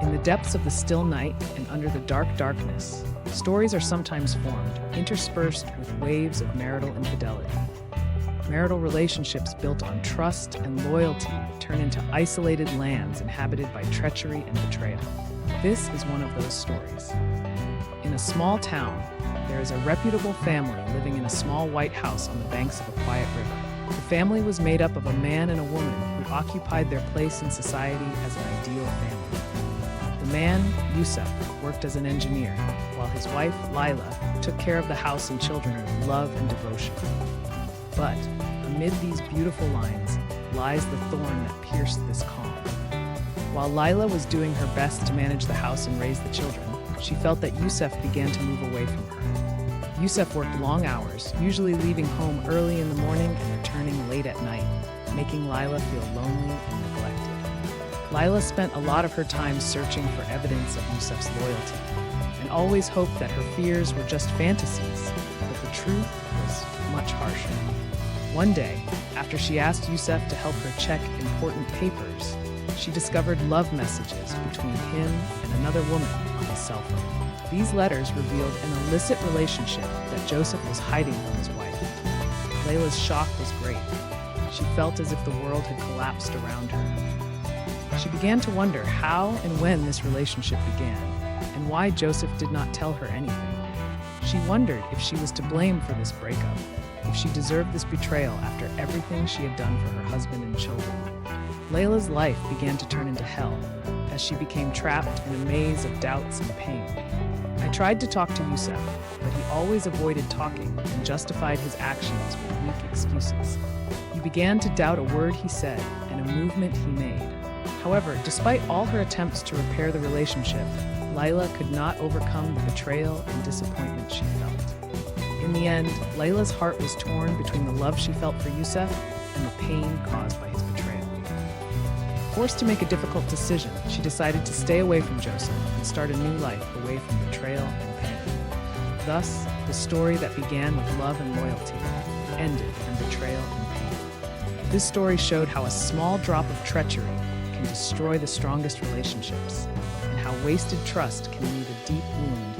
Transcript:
In the depths of the still night and under the dark darkness, stories are sometimes formed, interspersed with waves of marital infidelity. Marital relationships built on trust and loyalty turn into isolated lands inhabited by treachery and betrayal. This is one of those stories. In a small town, there is a reputable family living in a small white house on the banks of a quiet river. The family was made up of a man and a woman who occupied their place in society as an ideal family. The man, Yusuf, worked as an engineer, while his wife, Lila, took care of the house and children with love and devotion. But amid these beautiful lines lies the thorn that pierced this calm. While Lila was doing her best to manage the house and raise the children, she felt that Yusuf began to move away from her. Yusuf worked long hours, usually leaving home early in the morning and returning late at night, making Lila feel lonely and neglected. Lila spent a lot of her time searching for evidence of Yusuf's loyalty, and always hoped that her fears were just fantasies, but the truth was much harsher. One day, after she asked Yusuf to help her check important papers, she discovered love messages between him and another woman on his cell phone. These letters revealed an illicit relationship that Joseph was hiding from his wife. Layla's shock was great. She felt as if the world had collapsed around her. She began to wonder how and when this relationship began, and why Joseph did not tell her anything. She wondered if she was to blame for this breakup, if she deserved this betrayal after everything she had done for her husband and children. Layla's life began to turn into hell, as she became trapped in a maze of doubts and pain. I tried to talk to Yusuf, but he always avoided talking and justified his actions with weak excuses. You began to doubt a word he said and a movement he made. However, despite all her attempts to repair the relationship, Lila could not overcome the betrayal and disappointment she felt. In the end, Layla's heart was torn between the love she felt for Yusuf and the pain caused by his betrayal. Forced to make a difficult decision, she decided to stay away from Joseph and start a new life away from betrayal and pain. Thus, the story that began with love and loyalty ended in betrayal and pain. This story showed how a small drop of treachery can destroy the strongest relationships, and how wasted trust can leave a deep wound